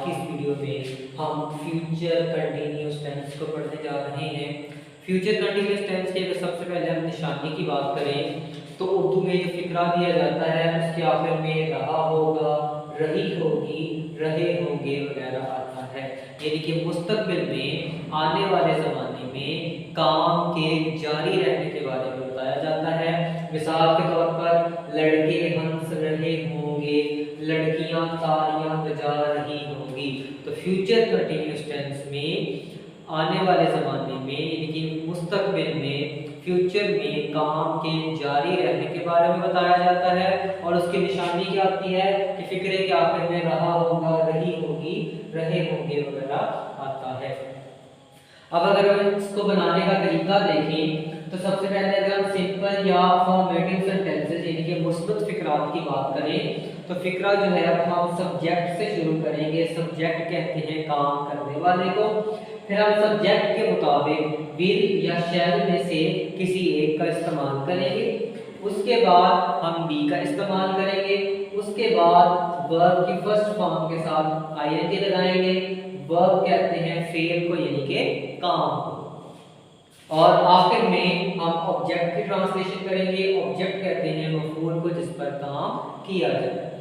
की इस वीडियो में हम फ्यूचर कंटिन्यूअस टेंस को पढ़ने जा रहे हैं। फ्यूचर कंटिन्यूअस टेंस के अगर सबसे पहले हम निशानी की बात करें तो उर्दू में जो फिक्रा दिया जाता है उसके आखिर में रहा होगा, रही होगी, रहे होंगे वगैरह आता है। यानी कि मुस्तकबिल में आने वाले ज़माने में काम के जारी रहने के बारे में बताया जाता है। मिसाल के तौर पर लड़के हंस रहे होंगे, लड़कियां तालियां बजा रही होंगी। तो फ्यूचर कंटिन्यूअस टेंस में आने वाले ज़माने में यानी कि मुस्तकबिल में फ्यूचर में काम के जारी रहने के बारे में बताया जाता है और उसकी निशानी क्या आती है कि फिक्रे के आखिर में रहा होगा, रही होगी, रहे होंगे वगैरह आता है। अब अगर हम इसको बनाने का तरीका देखें तो सबसे पहले अगर हम सिंपल या फॉर्मेटिव सेंटेंसेस यानी कि मुस्बत फिक्रात की बात करें तो फिक्रा जो है अब हम सब्जेक्ट से शुरू करेंगे। सब्जेक्ट कहते हैं काम करने वाले को। फिर हम सब्जेक्ट के मुताबिक विल या शैल में से किसी एक का इस्तेमाल करेंगे। उसके बाद हम बी का इस्तेमाल करेंगे। उसके बाद वर्ब की फर्स्ट फॉर्म के साथ आईएनजी लगाएंगे। वर्ब कहते हैं फेल को यानी कि काम को। और आखिर में हम ऑब्जेक्ट की ट्रांसलेशन करेंगे। ऑब्जेक्ट कहते हैं मफूल को जिस पर काम किया जाए।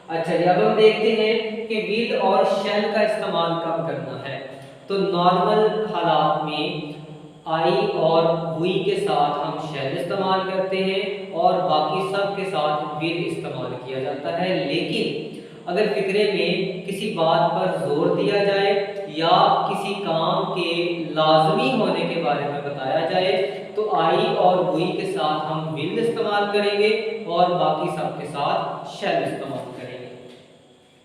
अच्छा जी, अब हम देखते हैं कि विल और शैल का इस्तेमाल कब करना है। तो नॉर्मल हालात में आई और वी के साथ हम शैल इस्तेमाल करते हैं और बाकी सब के साथ विल इस्तेमाल किया जाता है। लेकिन अगर फिक्रे में किसी बात पर जोर दिया जाए या किसी काम के लाजमी होने के बारे में बताया जाए तो आई और वी के साथ हम विल इस्तेमाल करेंगे और बाकी सब के साथ शैल इस्तेमाल करेंगे।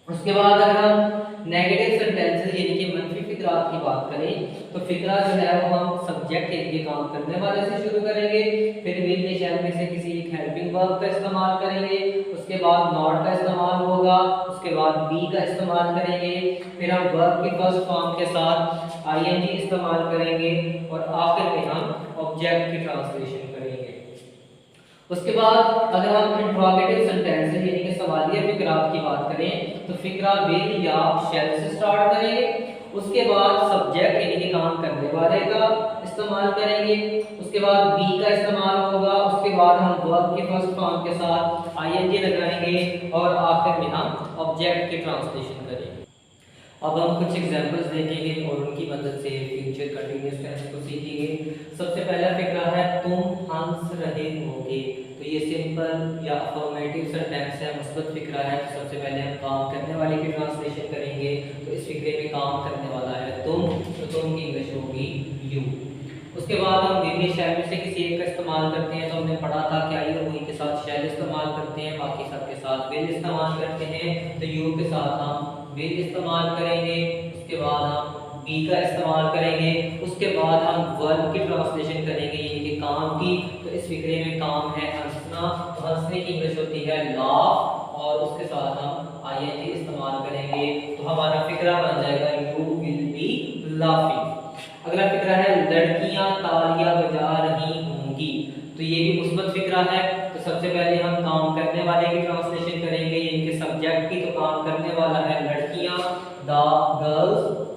उसके बाद अगर हम नेगेटिव सेंटेंसेस यानी कि मनफी फिक्रात की बात करें तो फिक्रा जो है वो हम सब्जेक्ट के लिए काम करने वाले से शुरू करेंगे। फिर विल या शैल में से किसी एक हेल्पिंग वर्ब का इस्तेमाल करेंगे। उसके बाद नॉट का इस्तेमाल होगा। उसके बाद बी का इस्तेमाल करेंगे। फिर हम वर्ब की फर्स्ट फॉर्म के साथ आईएनजी इस्तेमाल करेंगे और आखिर में हम ऑब्जेक्ट की ट्रांसलेशन करेंगे। उसके बाद अगर हम इंट्रोगेटिव सेंटेंसेस यानी कि सवालिया फिक्रात की बात करें तो फिक्रा विल या शैल से स्टार्ट करेंगे। उसके बाद सब्जेक्ट यानी कि काम करने वाले का इस्तेमाल करेंगे। उसके बाद बी का इस्तेमाल होगा। उसके बाद हम वर्ब के फर्स्ट फॉर्म के साथ आईएनजी लगाएंगे और आखिर में हम ऑब्जेक्ट की ट्रांसलेशन करेंगे। अब हम कुछ एग्जांपल्स देखेंगे और उनकी मदद से फ्यूचर कंटिन्यूअस टेंस को सीखेंगे। सबसे पहला फिक्रा है तुम हंस रहे होगे। तो ये सिंपल या अफर्मेटिव सेंटेंस है, मुस्बत फिक्रा है। तो सबसे पहले हम काम करने वाले की ट्रांसलेशन करेंगे। तो इस फिक्रे में काम करने वाला है तुम, तो तुम की इंग्लिश होगी यू। उसके बाद हम विल शैल में से किसी एक का इस्तेमाल करते हैं। तो हमने पढ़ा था कि आई और वी के साथ शैल इस्तेमाल करते हैं, बाकी सब के साथ विल इस्तेमाल करते हैं। तो यू के साथ हम विल इस्तेमाल करेंगे। उसके बाद हम बी का इस्तेमाल करेंगे। उसके बाद हम वर्ब की ट्रांसलेशन करेंगे यानी कि काम की। तो इस फिक्रे में काम है हंसना। तो हंसने की इंग्लिश होती है लाफ और उसके साथ हम आईएनजी इस्तेमाल करेंगे। तो हमारा फिक्रा बन जाएगा यू विल बी लाफिंग। अगला फिक्रा है लड़कियां तालियां बजा रही होंगी। तो ये भी मुस्बत फिक्रा है। तो सबसे पहले हम काम करने वाले की ट्रांसलेशन करेंगे यानी कि सब्जेक्ट की। तो काम करने वाला है लड़कियां, द गर्ल्स।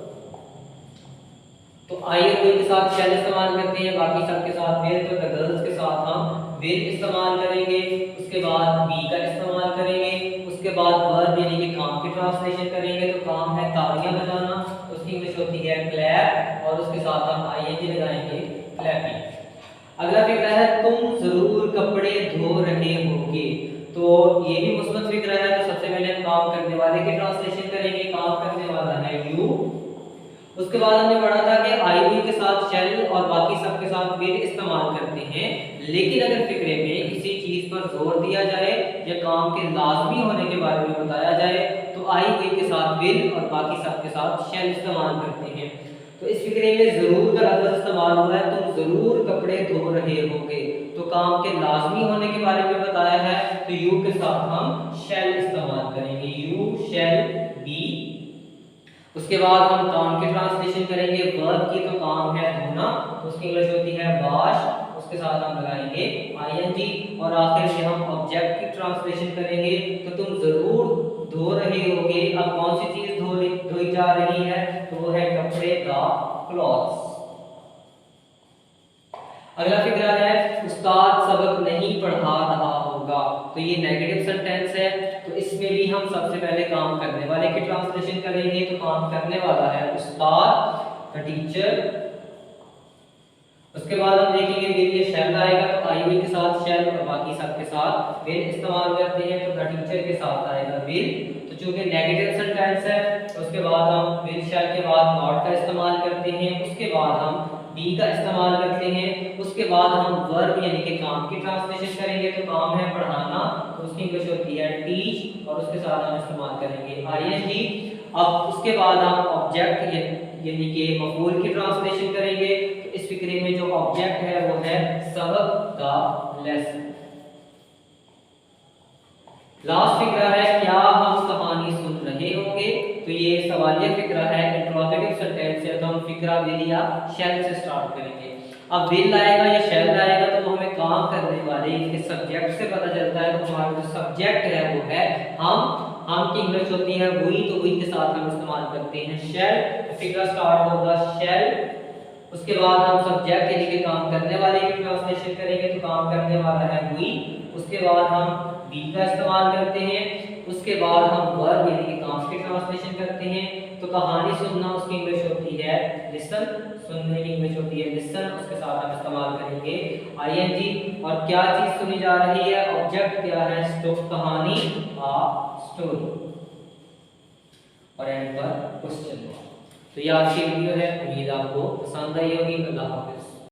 तो आई और विल के साथ शैल इस्तेमाल करते हैं, बाकी सब के साथ विल। तो द गर्ल्स के साथ हम विल इस्तेमाल करेंगे। उसके बाद बी का इस्तेमाल करेंगे। उसके बाद वर्ब यानी कि काम की ट्रांसलेशन करेंगे। तो काम है तालियां बजाना, उसकी इंग्लिश होती है क्लैप और उसके साथ हम आईएनजी लगाएंगे क्लैपिंग। अगला फिक्रा है तुम जरूर कपड़े धो रहे होगे। तो ये भी मुस्बत फिक्रा है। तो सबसे पहले हम काम करने वाले की ट्रांसलेशन करेंगे। काम करने वाला है यू। उसके बाद हमने पढ़ा था कि आई वी के साथ शैल और बाकी सब के साथ विल इस्तेमाल करते हैं। लेकिन अगर फिक्रे में किसी चीज पर जोर दिया जाए या काम के लाजमी होने के बारे में बताया जाए तो आई वी के साथ विल और बाकी सब के साथ शैल इस्तेमाल करते हैं। तो इस फिक्रे में जरूर का लफ्ज इस्तेमाल हुआ है, तुम जरूर कपड़े धो रहे होगे। तो काम के लाजमी होने के बारे में बताया है। तो यू के साथ हम शैल इस्तेमाल करेंगे, यू शैल बी। उसके बाद हम काम की ट्रांसलेशन करेंगे। वर्ब की तो काम है धोना, उसकी इंग्लिश होती है वॉश। उसके साथ हम लगाएंगे आईएनजी और आखिर में हम ऑब्जेक्ट की ट्रांसलेशन करेंगे। तो तुम जरूर धो रहे होगे। अब कौन सी चीज धोई जा पढ़ाऊंगा। तो ये नेगेटिव सेंटेंस है, तो इसमें भी हम सबसे पहले काम करने वाले की ट्रांसलेशन करेंगे। तो काम करने वाला है उस्ताद, द टीचर। उसके बाद हम देखेंगे विल, ये शैल आएगा तो आई विल के साथ शैल और बाकी सब के साथ विल इस्तेमाल करते हैं, तो द टीचर के साथ आएगा विल। तो चूंकि नेगेटिव सेंटेंस है तो उसके बाद हम विल शैल के बाद नॉट का इस्तेमाल करते हैं, उसके बाद हम बी का इस्तेमाल करते हैं, उसके बाद हम वर्ब यानी कि काम की ट्रांसलेशन करेंगे। तो काम है पढ़ाना, तो उसकी इंग्लिश होती है टीच, और उसके साथ हम इस्तेमाल करेंगे आईएनजी। अब उसके बाद हम ऑब्जेक्ट यानी कि मफूल की ट्रांसलेशन करेंगे। तो इस फिक्रे में जो ऑब्जेक्ट है वो है सबक का लेसन। लास्ट फिक्रा है क्या हम कहानी सुन रहे होंगे। तो ये सवालिया फिक्रा है, इंट्रोगेटिव सेंटेंस है, तो हम फिक्रा विल या शैल से स्टार्ट करेंगे। अब विल आएगा या शैल आएगा तो वो हमें काम करने वाले इसके सब्जेक्ट से पता चलता है। तो हमारा जो सब्जेक्ट है वो है हम की इंग्लिश होती है हुई, तो हुई के साथ हम इस्तेमाल करते हैं शैल। तो फिक्रा स्टार्ट होगा शैल, उसके बाद हम सब्जेक्ट यानी कि काम करने वाले की ट्रांसलेशन करेंगे। तो काम करने वाला है हुई, उसके बाद हम बी का इस्तेमाल करते हैं, उसके बाद हम वर्ब यानी कि काम की ट्रांसलेशन करते हैं। तो कहानी सुनना उसकी इंग्लिश होती है लिसन, सुनने की इंग्लिश होती है लिसन, उसके साथ हम इस्तेमाल करेंगे आईएनजी। और क्या चीज सुनी जा रही है, ऑब्जेक्ट क्या है, कहानी आ स्टोरी, और एंड पर क्वेश्चन। तो ये आज की वीडियो है, उम्मीद आपको पसंद आई होगी। अल्लाह हाफ़िज़।